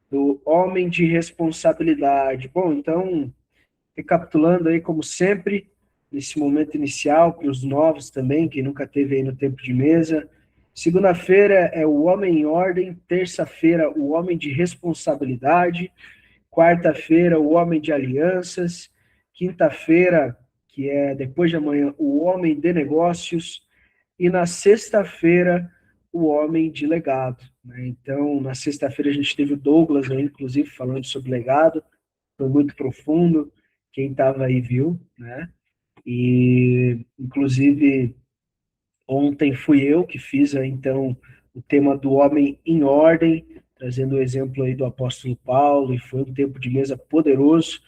do homem de responsabilidade. Bom, então, recapitulando aí, como sempre, nesse momento inicial, para os novos também, quem nunca teve aí no tempo de mesa. Segunda-feira é o homem em ordem, terça-feira, o homem de responsabilidade, quarta-feira, o homem de alianças, quinta-feira, que é depois de amanhã, o homem de negócios, e na sexta-feira, o homem de legado. Né? Então, na sexta-feira a gente teve o Douglas, aí, inclusive, falando sobre legado, foi muito profundo, quem estava aí viu, né? E, inclusive, ontem fui eu que fiz, então, o tema do homem em ordem, trazendo o exemplo aí do apóstolo Paulo, e foi um tempo de mesa poderoso.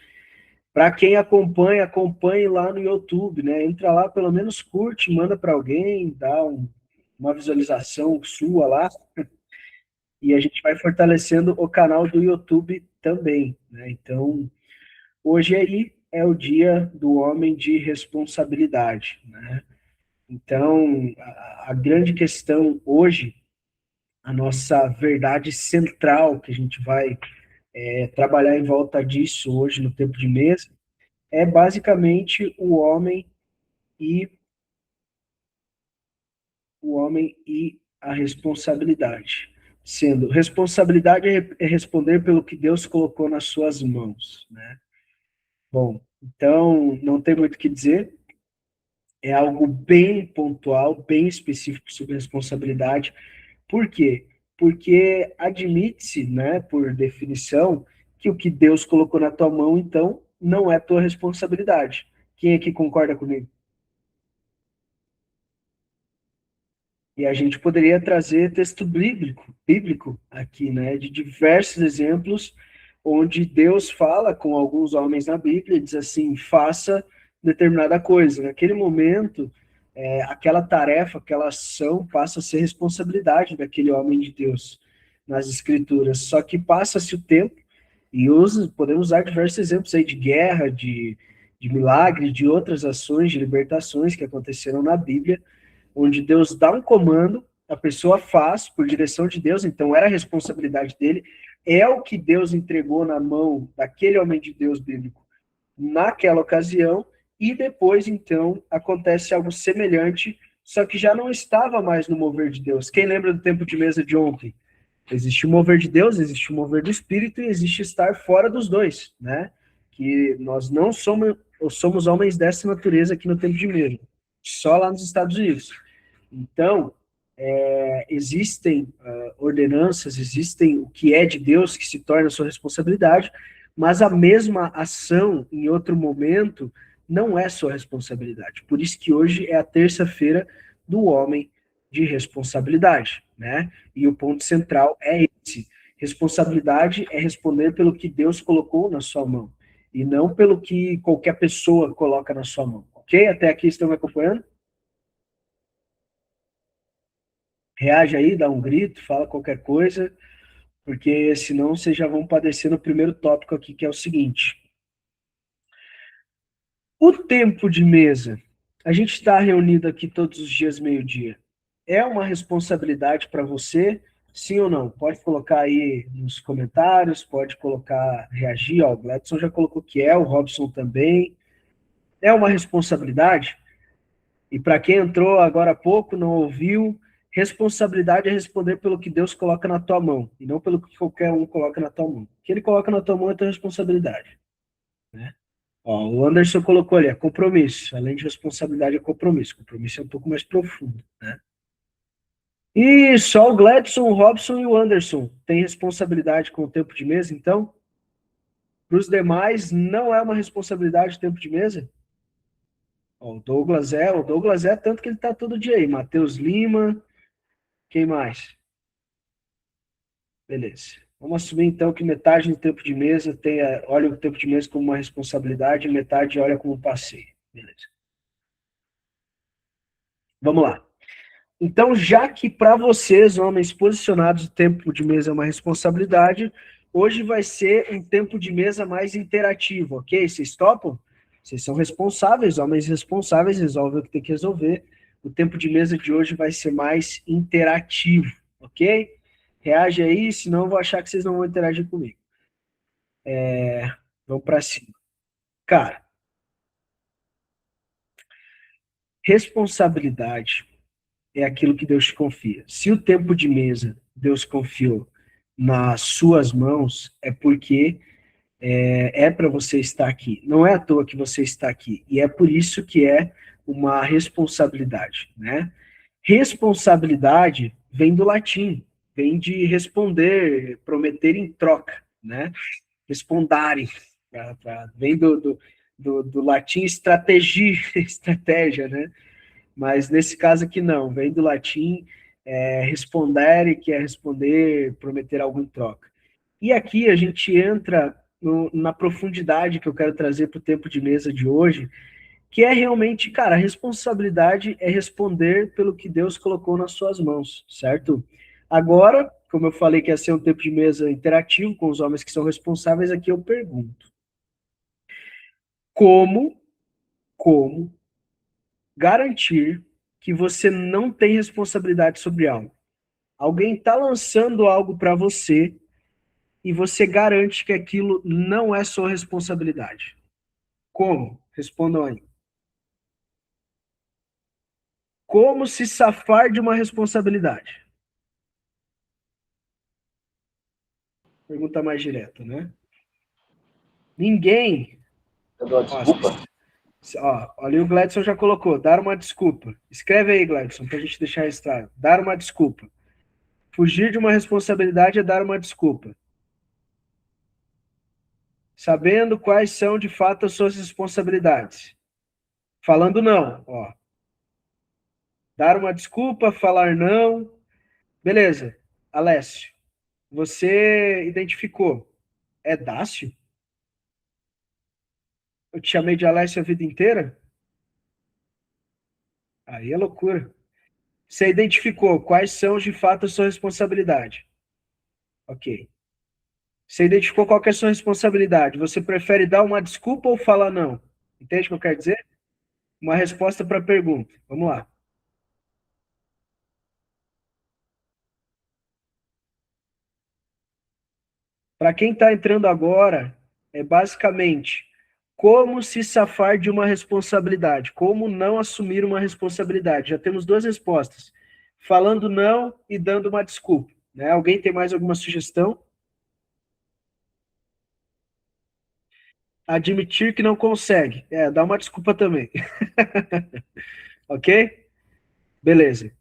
Para quem acompanha, acompanhe lá no YouTube, né? Entra lá, pelo menos curte, manda para alguém, dá uma visualização sua lá, e a gente vai fortalecendo o canal do YouTube também, né? Então, hoje aí é o dia do homem de responsabilidade, né? Então, a grande questão hoje, a nossa verdade central, que a gente vai trabalhar em volta disso hoje no tempo de mesa, é basicamente e o homem e a responsabilidade. Sendo, responsabilidade é responder pelo que Deus colocou nas suas mãos, né? Bom, então não tem muito o que dizer, é algo bem pontual, bem específico sobre responsabilidade. Por quê? Porque admite-se, né, por definição, que o que Deus colocou na tua mão, então, não é tua responsabilidade. Quem aqui concorda comigo? E a gente poderia trazer texto bíblico aqui, né, de diversos exemplos onde Deus fala com alguns homens na Bíblia e diz assim, faça determinada coisa. Naquele momento, aquela tarefa, aquela ação passa a ser responsabilidade daquele homem de Deus nas Escrituras. Só que passa-se o tempo e podemos usar diversos exemplos aí de guerra, de milagre, de outras ações, de libertações que aconteceram na Bíblia, onde Deus dá um comando, a pessoa faz por direção de Deus, então era a responsabilidade dele, é o que Deus entregou na mão daquele homem de Deus bíblico naquela ocasião, e depois, então, acontece algo semelhante, só que já não estava mais no mover de Deus. Quem lembra do tempo de mesa de ontem? Existe o mover de Deus, existe o mover do Espírito, e existe estar fora dos dois, né? Que nós não somos homens dessa natureza aqui no tempo de mesa, só lá nos Estados Unidos. Então, existem ordenanças, existem o que é de Deus que se torna sua responsabilidade, mas a mesma ação em outro momento não é sua responsabilidade. Por isso que hoje é a terça-feira do homem de responsabilidade, né? E o ponto central é esse. Responsabilidade é responder pelo que Deus colocou na sua mão, e não pelo que qualquer pessoa coloca na sua mão. Ok? Até aqui estão me acompanhando? Reage aí, dá um grito, fala qualquer coisa, porque senão vocês já vão padecer no primeiro tópico aqui, que é o seguinte. O tempo de mesa, a gente está reunido aqui todos os dias meio-dia. É uma responsabilidade para você, sim ou não? Pode colocar aí nos comentários, pode colocar, reagir, ó, o Gladson já colocou que é, o Robson também. É uma responsabilidade? E para quem entrou agora há pouco, não ouviu, responsabilidade é responder pelo que Deus coloca na tua mão, e não pelo que qualquer um coloca na tua mão. O que ele coloca na tua mão é tua responsabilidade. Né? Ó, o Anderson colocou ali, é compromisso. Além de responsabilidade, é compromisso. Compromisso é um pouco mais profundo. Né? E só o Gladson, o Robson e o Anderson têm responsabilidade com o tempo de mesa, então? Para os demais, não é uma responsabilidade o tempo de mesa? Ó, o Douglas é, tanto que ele está todo dia aí. Matheus Lima, quem mais? Beleza. Vamos assumir então que metade do tempo de mesa olha o tempo de mesa como uma responsabilidade e metade olha como um passeio. Beleza. Vamos lá. Então, já que para vocês, homens posicionados, o tempo de mesa é uma responsabilidade, hoje vai ser um tempo de mesa mais interativo, ok? Vocês topam? Vocês são responsáveis, homens responsáveis, resolvem o que tem que resolver. O tempo de mesa de hoje vai ser mais interativo, ok? Reage aí, senão eu vou achar que vocês não vão interagir comigo. Vamos para cima. Cara, responsabilidade é aquilo que Deus te confia. Se o tempo de mesa Deus confiou nas suas mãos, é porque é para você estar aqui. Não é à toa que você está aqui. E é por isso que é uma responsabilidade, né? Responsabilidade vem do latim, vem de responder, prometer em troca, né? Respondare, vem do latim estratégia, né? Mas nesse caso aqui não, vem do latim respondere, que é responder, prometer algo em troca. E aqui a gente entra na profundidade que eu quero trazer para o tempo de mesa de hoje, que é realmente, cara, a responsabilidade é responder pelo que Deus colocou nas suas mãos, certo? Agora, como eu falei que ia ser um tempo de mesa interativo com os homens que são responsáveis, aqui eu pergunto: como, como garantir que você não tem responsabilidade sobre algo? Alguém está lançando algo para você e você garante que aquilo não é sua responsabilidade. Como? Respondam aí. Como se safar de uma responsabilidade? Pergunta mais direta, né? Ninguém. Ó, ali o Gladson já colocou, dar uma desculpa. Escreve aí, Gladson, para a gente deixar registrado. Dar uma desculpa. Fugir de uma responsabilidade é dar uma desculpa. Sabendo quais são de fato as suas responsabilidades. Falando não, ó. Dar uma desculpa, falar não. Beleza. Alessio, você identificou. É Dácio? Eu te chamei de Alessio a vida inteira? Aí é loucura. Você identificou quais são de fato a sua responsabilidade. Ok. Você identificou qual que é a sua responsabilidade. Você prefere dar uma desculpa ou falar não? Entende o que eu quero dizer? Uma resposta para a pergunta. Vamos lá. Para quem está entrando agora, é basicamente como se safar de uma responsabilidade, como não assumir uma responsabilidade. Já temos duas respostas: falando não e dando uma desculpa. Né? Alguém tem mais alguma sugestão? Admitir que não consegue. Dá uma desculpa também. Ok? Beleza.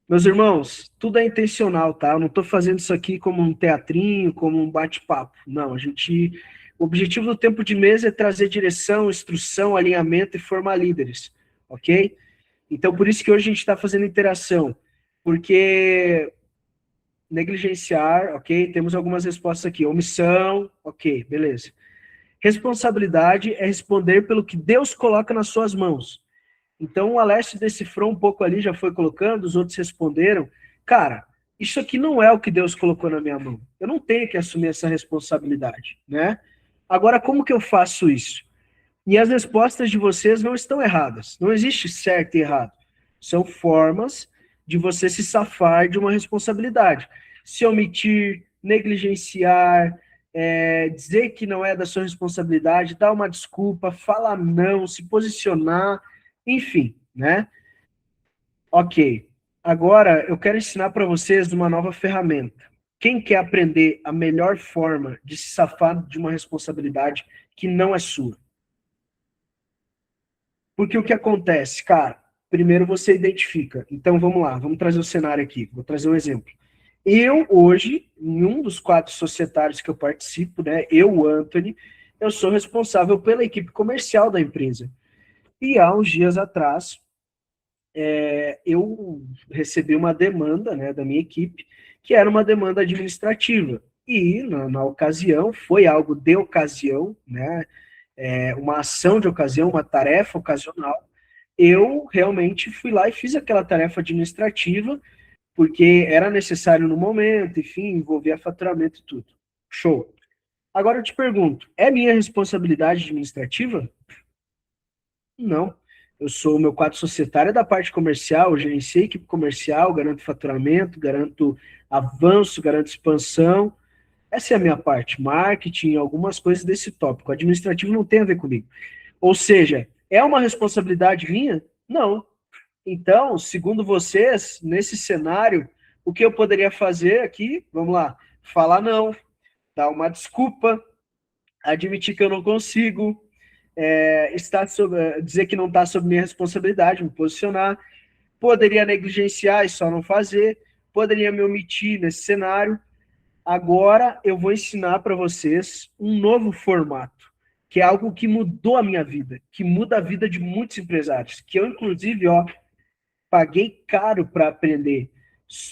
Meus irmãos, tudo é intencional, tá? Eu não estou fazendo isso aqui como um teatrinho, como um bate-papo. Não, o objetivo do tempo de mesa é trazer direção, instrução, alinhamento e formar líderes, ok? Então, por isso que hoje a gente está fazendo interação, porque negligenciar, ok? Temos algumas respostas aqui. Omissão, ok, beleza. Responsabilidade é responder pelo que Deus coloca nas suas mãos. Então o Alessio decifrou um pouco ali, já foi colocando, os outros responderam. Cara, isso aqui não é o que Deus colocou na minha mão. Eu não tenho que assumir essa responsabilidade, né? Agora, como que eu faço isso? E as respostas de vocês não estão erradas. Não existe certo e errado. São formas de você se safar de uma responsabilidade. Se omitir, negligenciar, dizer que não é da sua responsabilidade, dar uma desculpa, falar não, se posicionar, enfim, né? Ok. Agora eu quero ensinar para vocês uma nova ferramenta. Quem quer aprender a melhor forma de se safar de uma responsabilidade que não é sua? Porque o que acontece, cara? Primeiro você identifica. Então vamos lá, vamos trazer o cenário aqui. Vou trazer um exemplo. Eu, hoje, em um dos quadros societários que eu participo, né? Eu, Anthony, eu sou responsável pela equipe comercial da empresa. E há uns dias atrás, eu recebi uma demanda, né, da minha equipe, que era uma demanda administrativa. E, na ocasião, foi algo de ocasião, né? Uma ação de ocasião, uma tarefa ocasional. Eu realmente fui lá e fiz aquela tarefa administrativa, porque era necessário no momento, enfim, envolvia faturamento e tudo. Show. Agora eu te pergunto, é minha responsabilidade administrativa? Não. Eu sou o meu quadro societário da parte comercial, eu gerenciei a equipe comercial, garanto faturamento, garanto avanço, garanto expansão. Essa é a minha parte, marketing, algumas coisas desse tópico. Administrativo não tem a ver comigo. Ou seja, é uma responsabilidade minha? Não. Então, segundo vocês, nesse cenário, o que eu poderia fazer aqui? Vamos lá, falar não, dar uma desculpa, admitir que eu não consigo, dizer que não está sob minha responsabilidade, me posicionar. Poderia negligenciar e só não fazer, poderia me omitir nesse cenário. Agora eu vou ensinar para vocês um novo formato, que é algo que mudou a minha vida, que muda a vida de muitos empresários, que eu, inclusive, paguei caro para aprender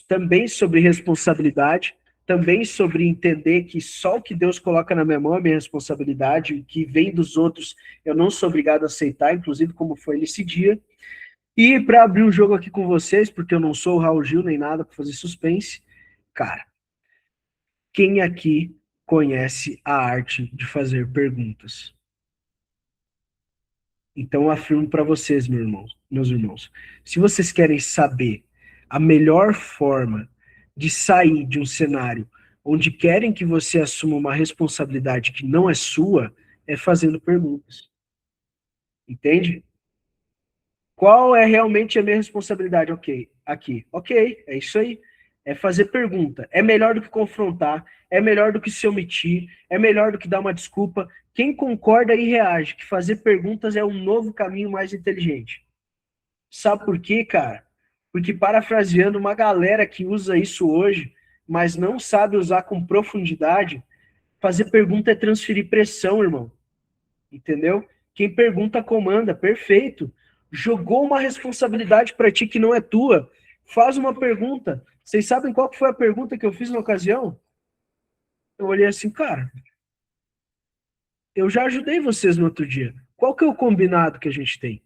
também sobre responsabilidade, também sobre entender que só o que Deus coloca na minha mão é minha responsabilidade, o que vem dos outros eu não sou obrigado a aceitar, inclusive como foi nesse dia. E para abrir o jogo aqui com vocês, porque eu não sou o Raul Gil nem nada para fazer suspense, cara, quem aqui conhece a arte de fazer perguntas? Então eu afirmo para vocês, meus irmãos, se vocês querem saber a melhor forma de sair de um cenário onde querem que você assuma uma responsabilidade que não é sua, é fazendo perguntas. Entende? Qual é realmente a minha responsabilidade? Ok, aqui. Ok, é isso aí. É fazer pergunta. É melhor do que confrontar, é melhor do que se omitir, é melhor do que dar uma desculpa. Quem concorda e reage que fazer perguntas é um novo caminho mais inteligente. Sabe por quê, cara? Porque parafraseando uma galera que usa isso hoje, mas não sabe usar com profundidade, fazer pergunta é transferir pressão, irmão. Entendeu? Quem pergunta comanda, perfeito. Jogou uma responsabilidade para ti que não é tua. Faz uma pergunta. Vocês sabem qual foi a pergunta que eu fiz na ocasião? Eu olhei assim, cara, eu já ajudei vocês no outro dia. Qual que é o combinado que a gente tem?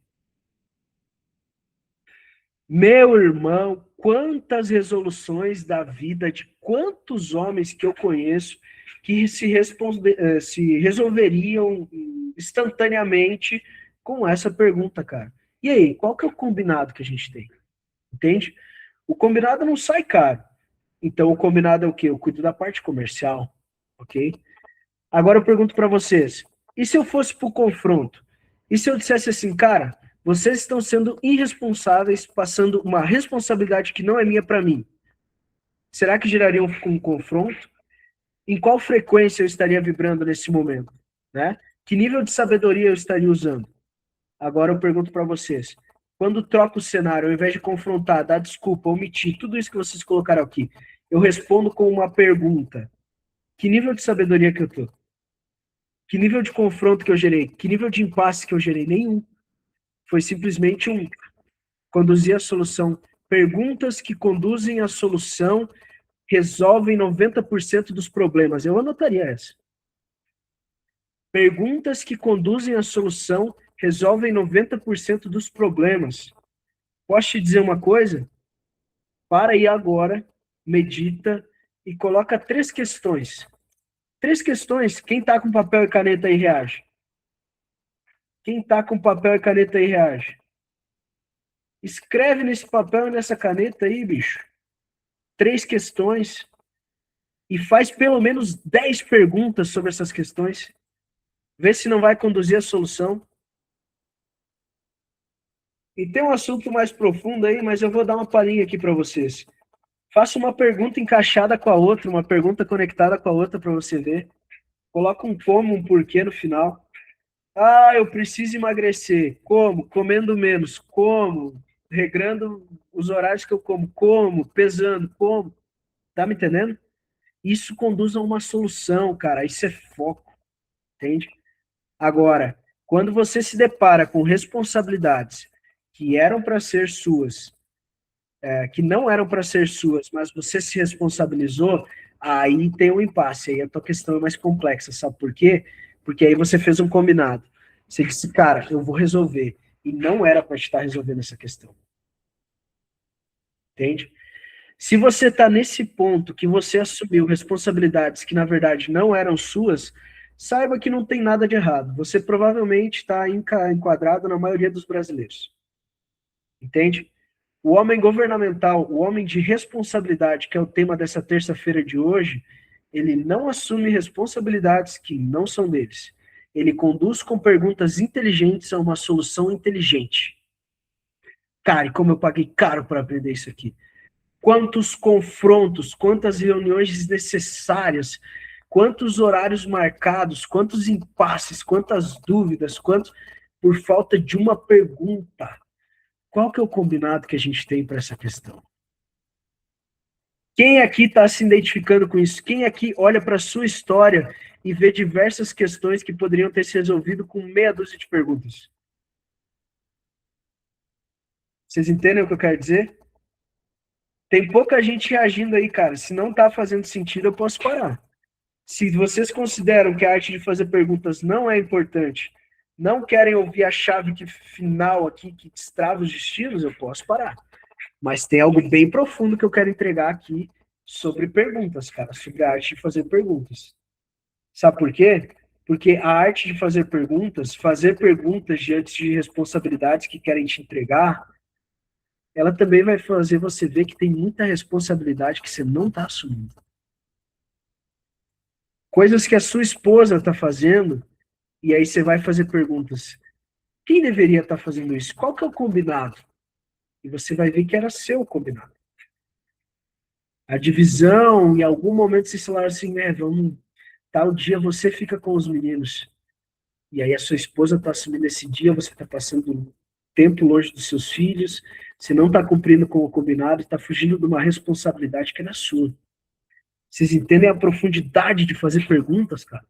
Meu irmão, quantas resoluções da vida de quantos homens que eu conheço que se resolveriam instantaneamente com essa pergunta, cara. E aí, qual que é o combinado que a gente tem? Entende? O combinado não sai caro. Então, o combinado é o quê? Eu cuido da parte comercial, ok? Agora eu pergunto para vocês, e se eu fosse para o confronto? E se eu dissesse assim, cara, vocês estão sendo irresponsáveis, passando uma responsabilidade que não é minha para mim? Será que geraria um confronto? Em qual frequência eu estaria vibrando nesse momento? Né? Que nível de sabedoria eu estaria usando? Agora eu pergunto para vocês, quando troco o cenário, ao invés de confrontar, dar desculpa, omitir, tudo isso que vocês colocaram aqui, eu respondo com uma pergunta. Que nível de sabedoria que eu tô? Que nível de confronto que eu gerei? Que nível de impasse que eu gerei? Nenhum. Foi simplesmente conduzir a solução. Perguntas que conduzem a solução resolvem 90% dos problemas. Eu anotaria essa. Perguntas que conduzem a solução resolvem 90% dos problemas. Posso te dizer uma coisa? Para aí agora, medita e coloca 3 questões. 3 questões. Quem está com papel e caneta aí reage? Quem está com papel e caneta aí reage? Escreve nesse papel e nessa caneta aí, bicho, 3 questões e faz pelo menos 10 perguntas sobre essas questões. Vê se não vai conduzir a solução. E tem um assunto mais profundo aí, mas eu vou dar uma palhinha aqui para vocês. Faça uma pergunta encaixada com a outra, uma pergunta conectada com a outra para você ver. Coloca um como, um porquê no final. Ah, eu preciso emagrecer. Como? Comendo menos. Como? Regrando os horários que eu como. Como? Pesando. Como? Tá me entendendo? Isso conduz a uma solução, cara. Isso é foco, entende? Agora, quando você se depara com responsabilidades que eram para ser suas, que não eram para ser suas, mas você se responsabilizou, aí tem um impasse. Aí a tua questão é mais complexa, sabe por quê? Porque aí você fez um combinado. Você disse, cara, eu vou resolver. E não era para estar resolvendo essa questão. Entende? Se você está nesse ponto que você assumiu responsabilidades que na verdade não eram suas, saiba que não tem nada de errado. Você provavelmente está enquadrado na maioria dos brasileiros. Entende? O homem governamental, o homem de responsabilidade, que é o tema dessa terça-feira de hoje, ele não assume responsabilidades que não são deles. Ele conduz com perguntas inteligentes a uma solução inteligente. Cara, e como eu paguei caro para aprender isso aqui. Quantos confrontos, quantas reuniões desnecessárias, quantos horários marcados, quantos impasses, quantas dúvidas, quantos por falta de uma pergunta. Qual que é o combinado que a gente tem para essa questão? Quem aqui está se identificando com isso? Quem aqui olha para a sua história e vê diversas questões que poderiam ter se resolvido com meia dúzia de perguntas? Vocês entendem o que eu quero dizer? Tem pouca gente reagindo aí, cara. Se não está fazendo sentido, eu posso parar. Se vocês consideram que a arte de fazer perguntas não é importante, não querem ouvir a chave final aqui que destrava os destinos, eu posso parar. Mas tem algo bem profundo que eu quero entregar aqui sobre perguntas, cara, sobre a arte de fazer perguntas. Sabe por quê? Porque a arte de fazer perguntas diante de responsabilidades que querem te entregar, ela também vai fazer você ver que tem muita responsabilidade que você não está assumindo. Coisas que a sua esposa está fazendo, e aí você vai fazer perguntas. Quem deveria estar fazendo isso? Qual que é o combinado? E você vai ver que era seu combinado. A divisão, em algum momento vocês falaram assim, vamos, tal dia você fica com os meninos. E aí a sua esposa está assumindo esse dia, você está passando tempo longe dos seus filhos, você não está cumprindo com o combinado, está fugindo de uma responsabilidade que era sua. Vocês entendem a profundidade de fazer perguntas, cara?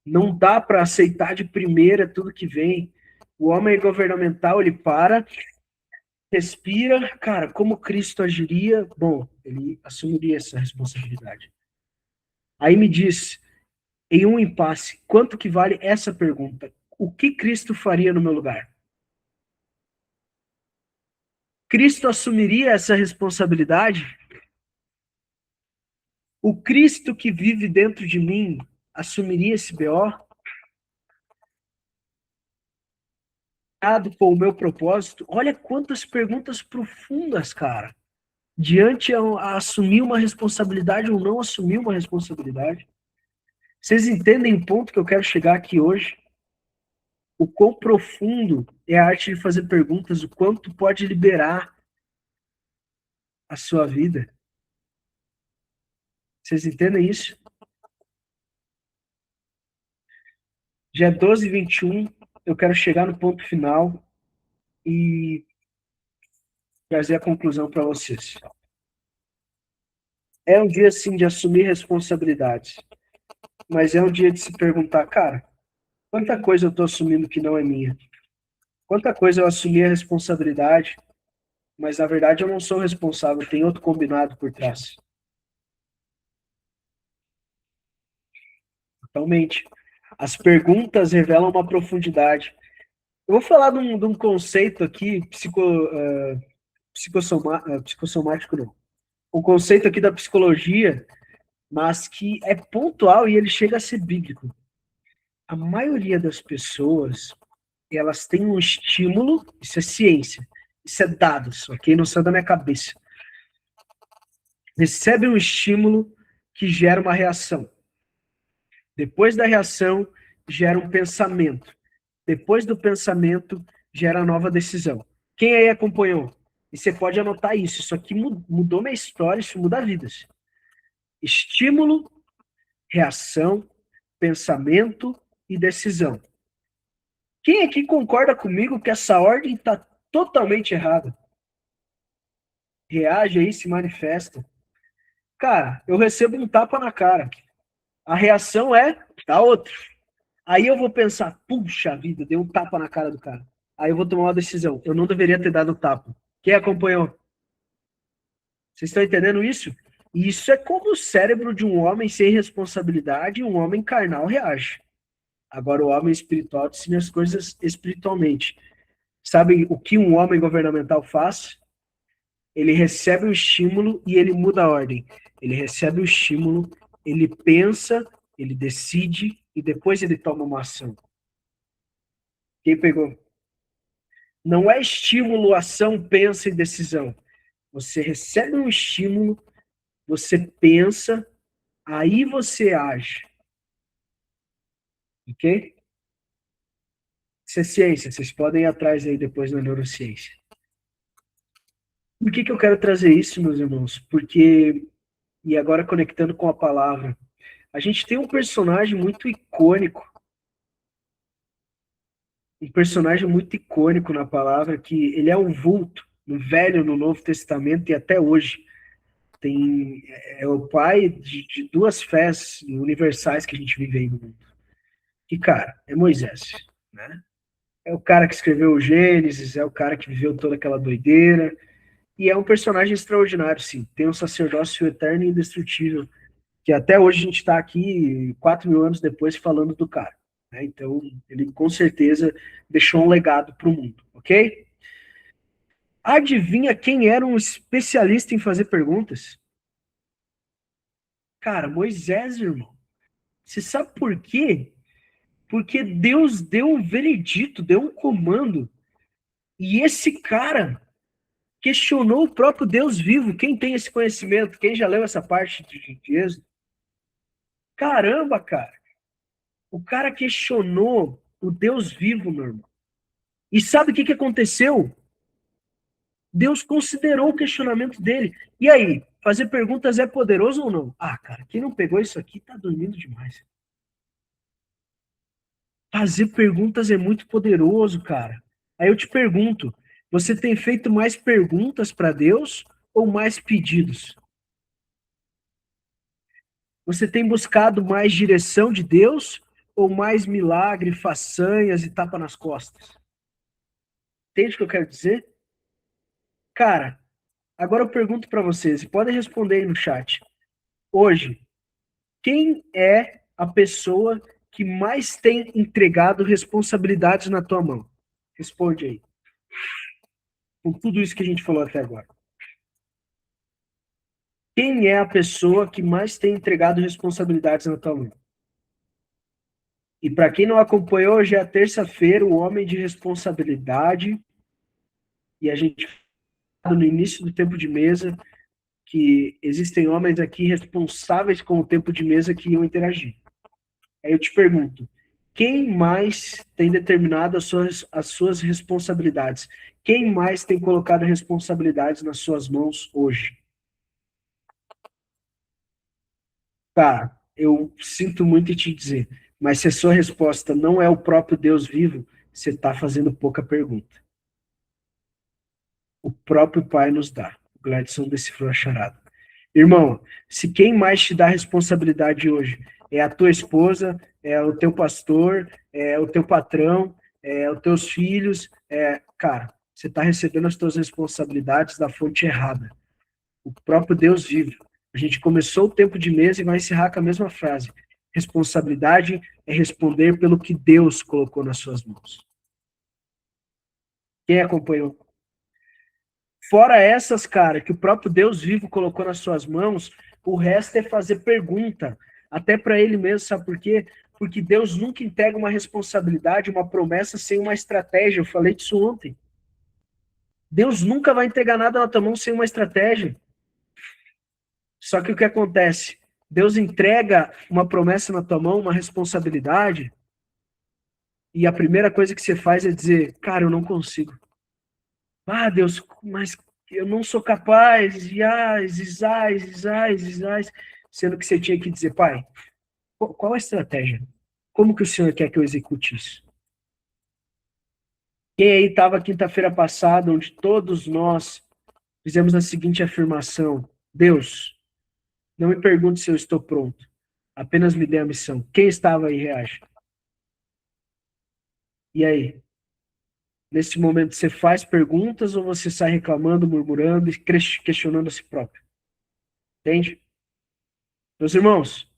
Não dá para aceitar de primeira tudo que vem. O homem governamental, ele para, respira, cara, como Cristo agiria? Bom, ele assumiria essa responsabilidade. Aí me diz, em um impasse, quanto que vale essa pergunta? O que Cristo faria no meu lugar? Cristo assumiria essa responsabilidade? O Cristo que vive dentro de mim assumiria esse BO? Com o meu propósito? Olha quantas perguntas profundas, cara. Diante a assumir uma responsabilidade ou não assumir uma responsabilidade. Vocês entendem o ponto que eu quero chegar aqui hoje? O quão profundo é a arte de fazer perguntas, o quanto pode liberar a sua vida. Vocês entendem isso? Já é 12h21, eu quero chegar no ponto final e trazer a conclusão para vocês. É um dia, sim, de assumir responsabilidades, mas é um dia de se perguntar, cara, quanta coisa eu estou assumindo que não é minha? Quanta coisa eu assumi a responsabilidade, mas na verdade eu não sou responsável, tem outro combinado por trás. Totalmente. As perguntas revelam uma profundidade. Eu vou falar de um conceito aqui, psicossomático não. Um conceito aqui da psicologia, mas que é pontual e ele chega a ser bíblico. A maioria das pessoas, elas têm um estímulo, isso é ciência, isso é dados, ok? Não sai da minha cabeça. Recebe um estímulo que gera uma reação. Depois da reação, gera um pensamento. Depois do pensamento, gera nova decisão. Quem aí acompanhou? E você pode anotar isso. Isso aqui mudou minha história, isso muda vidas. Estímulo, reação, pensamento e decisão. Quem aqui concorda comigo que essa ordem está totalmente errada? Reage aí, se manifesta. Cara, eu recebo um tapa na cara. A reação é, tá outra. Aí eu vou pensar, puxa vida, deu um tapa na cara do cara. Aí eu vou tomar uma decisão. Eu não deveria ter dado o tapa. Quem acompanhou? Vocês estão entendendo isso? Isso é como o cérebro de um homem sem responsabilidade e um homem carnal reage. Agora, o homem espiritual decide as coisas espiritualmente. Sabe o que um homem governamental faz? Ele recebe o estímulo e ele muda a ordem. Ele recebe o estímulo, ele pensa, Ele decide e depois ele toma uma ação. Quem pegou? Não é estímulo, ação, pensa e decisão. Você recebe um estímulo, você pensa, aí você age. Ok? Isso é ciência, vocês podem ir atrás aí depois na neurociência. Por que eu quero trazer isso, meus irmãos? Porque, e agora conectando com a palavra, a gente tem um personagem muito icônico na palavra, que ele é um vulto no Velho, no Novo Testamento e até hoje. É o pai de duas fés universais que a gente vive aí no mundo. Que, cara, é Moisés, né? É o cara que escreveu o Gênesis, é o cara que viveu toda aquela doideira, e é um personagem extraordinário, sim. Tem um sacerdócio eterno e indestrutível, que até hoje a gente está aqui, 4.000 anos depois, falando do cara. Né? Então, ele com certeza deixou um legado para o mundo, ok? Adivinha quem era um especialista em fazer perguntas? Cara, Moisés, irmão. Você sabe por quê? Porque Deus deu um veredito, deu um comando, e esse cara questionou o próprio Deus vivo. Quem tem esse conhecimento? Quem já leu essa parte de Êxodo? Caramba, cara. O cara questionou o Deus vivo, meu irmão. E sabe o que aconteceu? Deus considerou o questionamento dele. E aí, fazer perguntas é poderoso ou não? Ah, cara, quem não pegou isso aqui tá dormindo demais. Fazer perguntas é muito poderoso, cara. Aí eu te pergunto, você tem feito mais perguntas para Deus ou mais pedidos? Você tem buscado mais direção de Deus ou mais milagre, façanhas e tapa nas costas? Entende o que eu quero dizer? Cara, agora eu pergunto para vocês, e podem responder aí no chat. Hoje, quem é a pessoa que mais tem entregado responsabilidades na tua mão? Responde aí. Com tudo isso que a gente falou até agora. Quem é a pessoa que mais tem entregado responsabilidades na tua mão? E para quem não acompanhou, hoje é a terça-feira, o homem de responsabilidade. E a gente fala no início do tempo de mesa que existem homens aqui responsáveis com o tempo de mesa que iam interagir. Aí eu te pergunto, quem mais tem determinado as suas responsabilidades? Quem mais tem colocado responsabilidades nas suas mãos hoje? Tá, eu sinto muito em te dizer, mas se a sua resposta não é o próprio Deus vivo, você está fazendo pouca pergunta. O próprio Pai nos dá. O Gladson decifrou a charada. Irmão, se quem mais te dá responsabilidade hoje é a tua esposa, é o teu pastor, é o teu patrão, é os teus filhos, cara, você está recebendo as tuas responsabilidades da fonte errada. O próprio Deus vive. A gente começou o tempo de mesa e vai encerrar com a mesma frase. Responsabilidade é responder pelo que Deus colocou nas suas mãos. Quem acompanhou? Fora essas, cara, que o próprio Deus vivo colocou nas suas mãos, o resto é fazer pergunta, até para ele mesmo, sabe por quê? Porque Deus nunca entrega uma responsabilidade, uma promessa sem uma estratégia. Eu falei disso ontem. Deus nunca vai entregar nada na tua mão sem uma estratégia. Só que o que acontece? Deus entrega uma promessa na tua mão, uma responsabilidade, e a primeira coisa que você faz é dizer, cara, eu não consigo. Ah, Deus, mas eu não sou capaz, sendo que você tinha que dizer, pai, qual a estratégia? Como que o senhor quer que eu execute isso? Quem aí estava quinta-feira passada, onde todos nós fizemos a seguinte afirmação, Deus, não me pergunte se eu estou pronto, apenas me dê a missão. Quem estava aí, reage. E aí? Nesse momento, você faz perguntas ou você sai reclamando, murmurando e questionando a si próprio? Entende? Meus irmãos,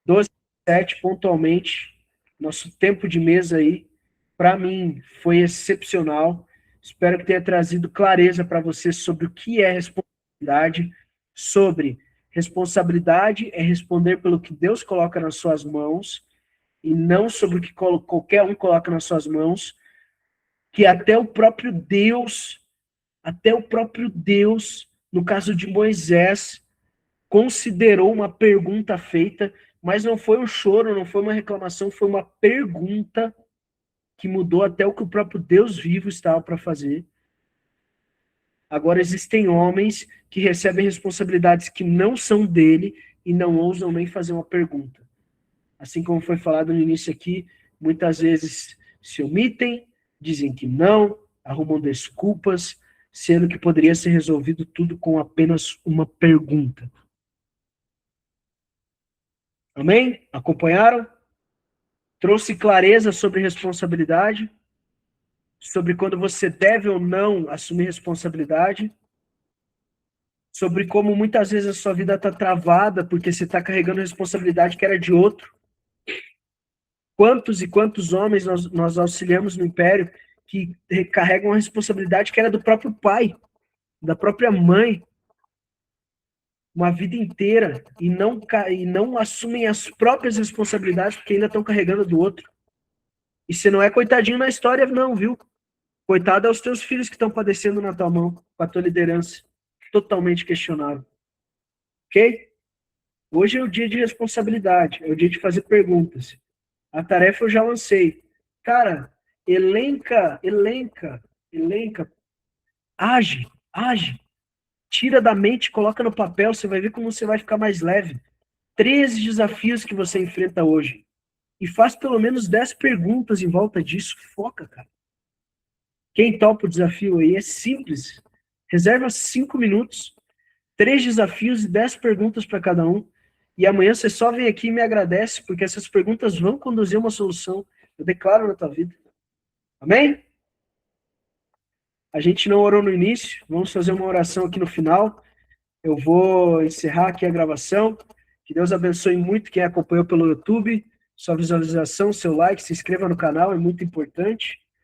12:07 pontualmente, nosso tempo de mesa aí, para mim, foi excepcional. Espero que tenha trazido clareza para você sobre o que é responsabilidade, sobre Responsabilidade é responder pelo que Deus coloca nas suas mãos e não sobre o que qualquer um coloca nas suas mãos, que até o próprio Deus, no caso de Moisés, considerou uma pergunta feita, mas não foi um choro, não foi uma reclamação, foi uma pergunta que mudou até o que o próprio Deus vivo estava para fazer. Agora existem homens que recebem responsabilidades que não são dele e não ousam nem fazer uma pergunta. Assim como foi falado no início aqui, muitas vezes se omitem, dizem que não, arrumam desculpas, sendo que poderia ser resolvido tudo com apenas uma pergunta. Amém? Acompanharam? Trouxe clareza sobre responsabilidade, sobre quando você deve ou não assumir responsabilidade, sobre como muitas vezes a sua vida está travada porque você está carregando responsabilidade que era de outro. Quantos e quantos homens nós auxiliamos no Império que carregam a responsabilidade que era do próprio pai, da própria mãe, uma vida inteira, e não assumem as próprias responsabilidades porque ainda estão carregando do outro. E você não é coitadinho na história, não, viu? Coitado aos teus filhos que estão padecendo na tua mão, com a tua liderança. Totalmente questionável. Ok? Hoje é o dia de responsabilidade, é o dia de fazer perguntas. A tarefa eu já lancei. Cara, elenca, age, age. Tira da mente, coloca no papel, você vai ver como você vai ficar mais leve. 13 desafios que você enfrenta hoje. E faz pelo menos 10 perguntas em volta disso. Foca, cara. Quem topa o desafio aí é simples. Reserva 5 minutos, 3 desafios e 10 perguntas para cada um. E amanhã você só vem aqui e me agradece, porque essas perguntas vão conduzir uma solução. Eu declaro na tua vida. Amém? A gente não orou no início, vamos fazer uma oração aqui no final. Eu vou encerrar aqui a gravação. Que Deus abençoe muito quem acompanhou pelo YouTube. Sua visualização, seu like, se inscreva no canal, é muito importante.